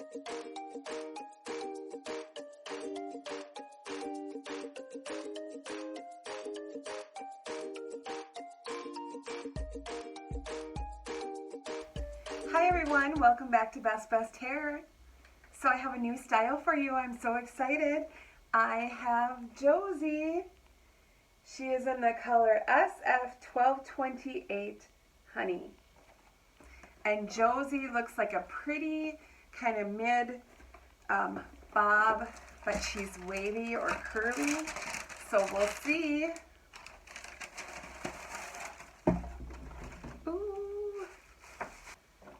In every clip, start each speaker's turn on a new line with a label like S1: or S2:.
S1: Hi everyone, welcome back to Best Hair. So I have a new style for you. I'm so excited. I have Josie. She is in the color SF1228 Honey. And Josie looks like a pretty kind of mid bob, but she's wavy or curly. So we'll see.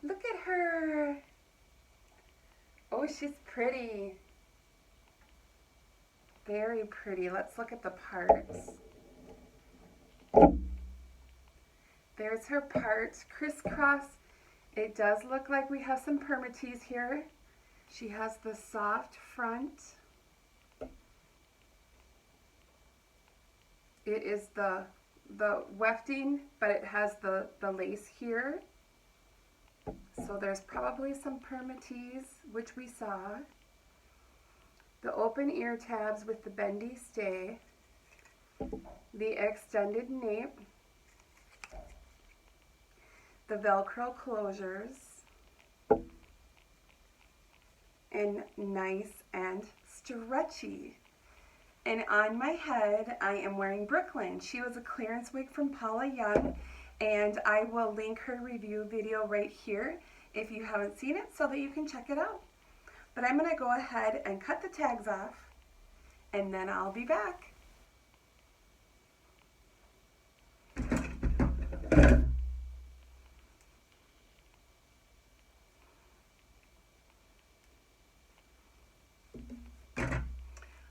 S1: Look at her. Oh, she's pretty. Very pretty. Let's look at the parts. There's her parts. Crisscross. It does look like we have some permatease here. She has the soft front. It is the wefting, but it has the lace here. So there's probably some permatease, which we saw. The open ear tabs with the bendy stay. The extended nape. The Velcro closures. And nice and stretchy. And on my head, I am wearing Brooklyn. She was a clearance wig from Paula Young. And I will link her review video right here if you haven't seen it so that you can check it out. But I'm going to go ahead and cut the tags off and then I'll be back.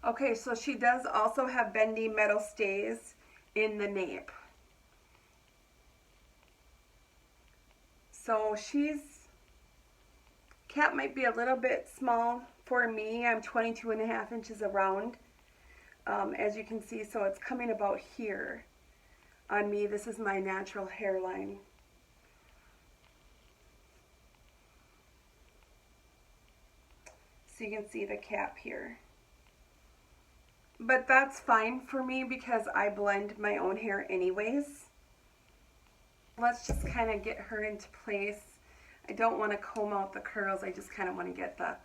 S1: Okay, so she does also have bendy metal stays in the nape. So cap might be a little bit small for me. I'm 22.5 inches around, as you can see, so it's coming about here on me. This is my natural hairline. So you can see the cap here. But that's fine for me because I blend my own hair anyways. Let's just kind of get her into place. I don't want to comb out the curls. I just kind of want to get the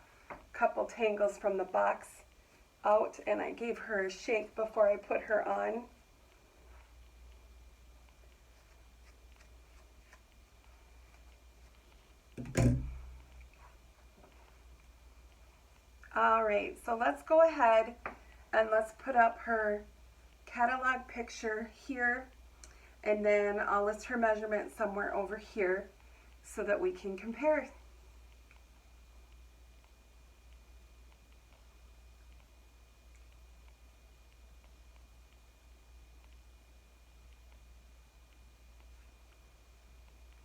S1: couple tangles from the box out. And I gave her a shake before I put her on. Alright, so let's go ahead and let's put up her catalog picture here. And then I'll list her measurement somewhere over here so that we can compare.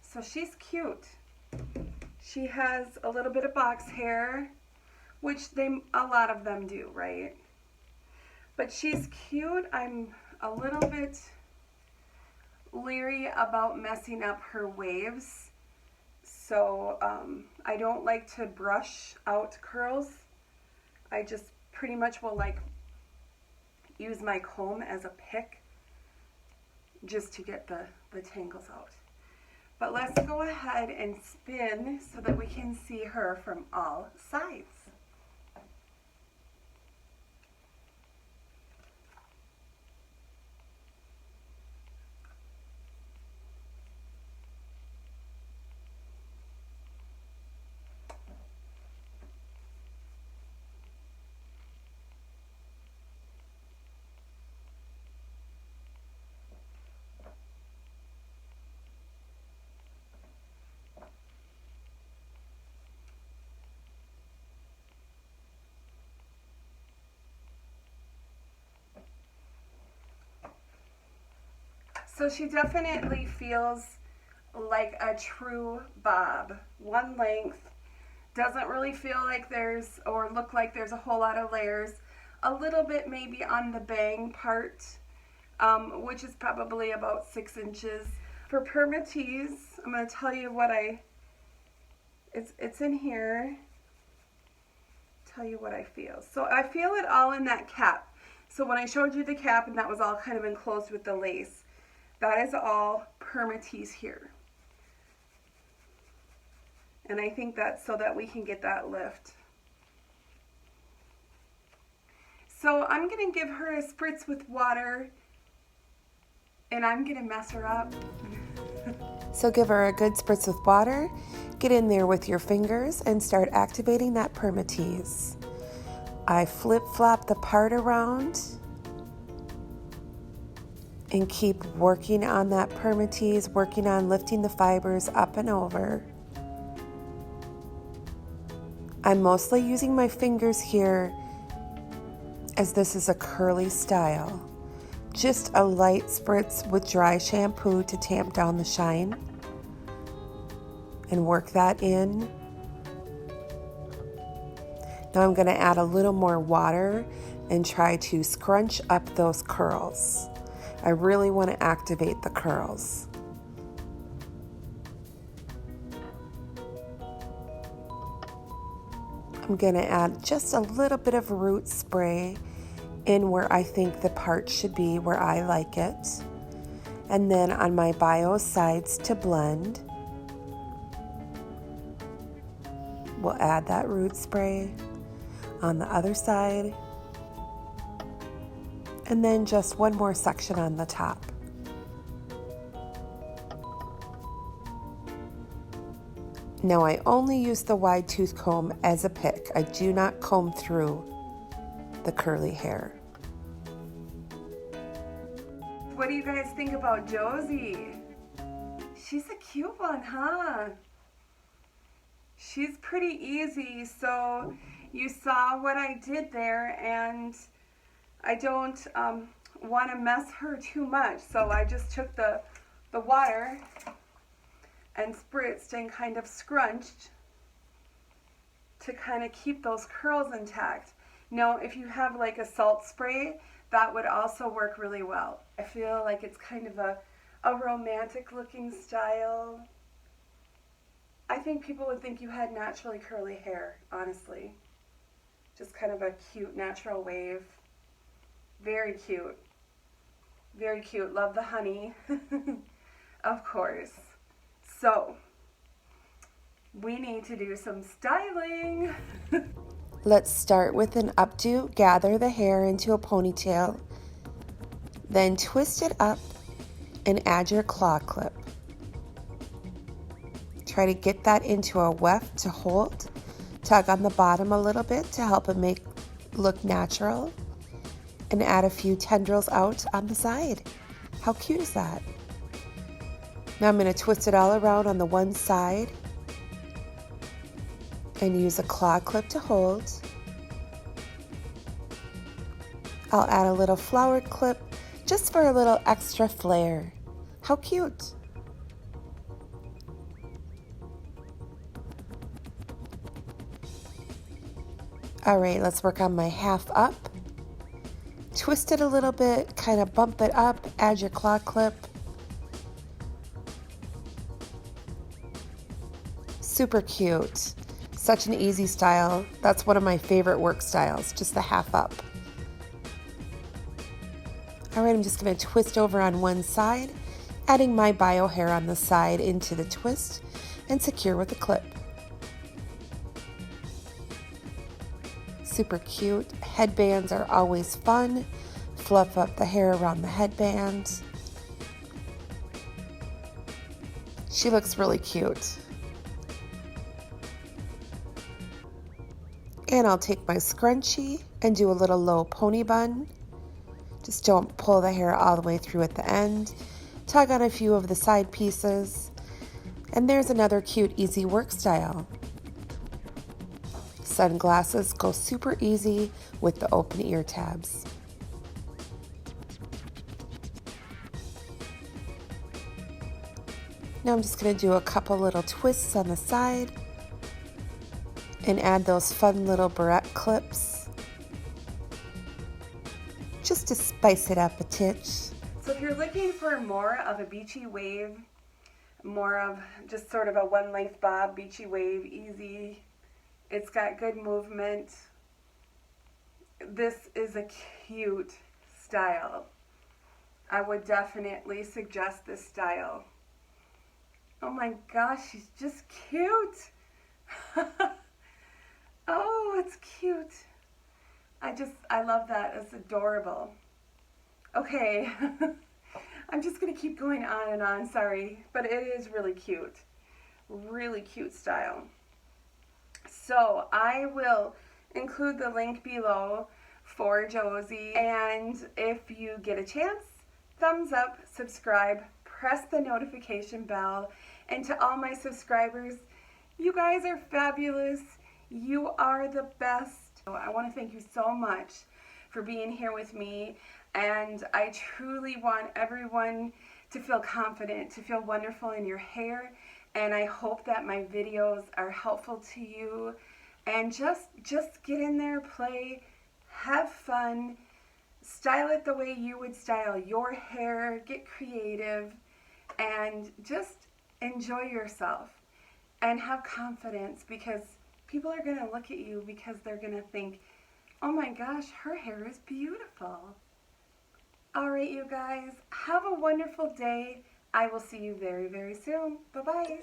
S1: So she's cute. She has a little bit of box hair, which a lot of them do, right? But she's cute. I'm a little bit leery about messing up her waves, so I don't like to brush out curls. I just pretty much will use my comb as a pick just to get the tangles out. But let's go ahead and spin so that we can see her from all sides. So she definitely feels like a true bob. One length. Doesn't really feel like there's, or look like there's a whole lot of layers. A little bit maybe on the bang part, which is probably about 6 inches. For permatease, I'm going to tell you what it's in here. tell you what I feel. So I feel it all in that cap. So when I showed you the cap and that was all kind of enclosed with the lace, that is all permatease here. And I think that's so that we can get that lift. So I'm going to give her a spritz with water, and I'm going to mess her up.
S2: So give her a good spritz with water, get in there with your fingers, and start activating that permatease. I flip-flop the part around and keep working on that permatease, working on lifting the fibers up and over. I'm mostly using my fingers here as this is a curly style. Just a light spritz with dry shampoo to tamp down the shine and work that in. Now I'm going to add a little more water and try to scrunch up those curls. I really want to activate the curls. I'm going to add just a little bit of root spray in where I think the part should be, where I like it. And then on my bio sides to blend, we'll add that root spray on the other side. And then just one more section on the top. Now I only use the wide tooth comb as a pick. I do not comb through the curly hair.
S1: What do you guys think about Josie? She's a cute one, huh? She's pretty easy, so you saw what I did there, and I don't want to mess her too much, so I just took the water and spritzed and kind of scrunched to kind of keep those curls intact. Now, if you have like a salt spray, that would also work really well. I feel like it's kind of a romantic looking style. I think people would think you had naturally curly hair, honestly. Just kind of a cute natural wave. Very cute. Very cute. Love the honey. Of course. So, we need to do some styling.
S2: Let's start with an updo. Gather the hair into a ponytail. Then twist it up and add your claw clip. Try to get that into a weft to hold. Tug on the bottom a little bit to help it look natural. And add a few tendrils out on the side. How cute is that? Now I'm going to twist it all around on the one side and use a claw clip to hold. I'll add a little flowered clip just for a little extra flair. How cute! All right, let's work on my half up. Twist it a little bit, kind of bump it up, add your claw clip. Super cute. Such an easy style. That's one of my favorite work styles, just the half up. All right, I'm just going to twist over on one side, adding my bio hair on the side into the twist and secure with a clip. Super cute. Headbands are always fun. Fluff up the hair around the headband. She looks really cute. And I'll take my scrunchie and do a little low pony bun. Just don't pull the hair all the way through at the end. Tug on a few of the side pieces. And there's another cute, easy work style. Sunglasses go super easy with the open ear tabs. Now I'm just going to do a couple little twists on the side and add those fun little barrette clips just to spice it up a titch.
S1: So if you're looking for more of a beachy wave, more of just sort of a one length bob beachy wave, easy, it's got good movement, this is a cute style. I would definitely suggest this style. Oh my gosh, she's just cute. Oh, it's cute. I love that. It's adorable. Okay. I'm just going to keep going on and on, sorry. But it is really cute. Really cute style. So I will include the link below for Josie. And if you get a chance, thumbs up, subscribe, press the notification bell. And to all my subscribers, you guys are fabulous. You are the best. I want to thank you so much for being here with me. And I truly want everyone to feel confident, to feel wonderful in your hair. And I hope that my videos are helpful to you. And just get in there, play, have fun, style it the way you would style your hair, get creative, and just enjoy yourself and have confidence, because people are going to look at you because they're going to think, oh my gosh, her hair is beautiful. All right, you guys, have a wonderful day. I will see you very, very soon. Bye-bye.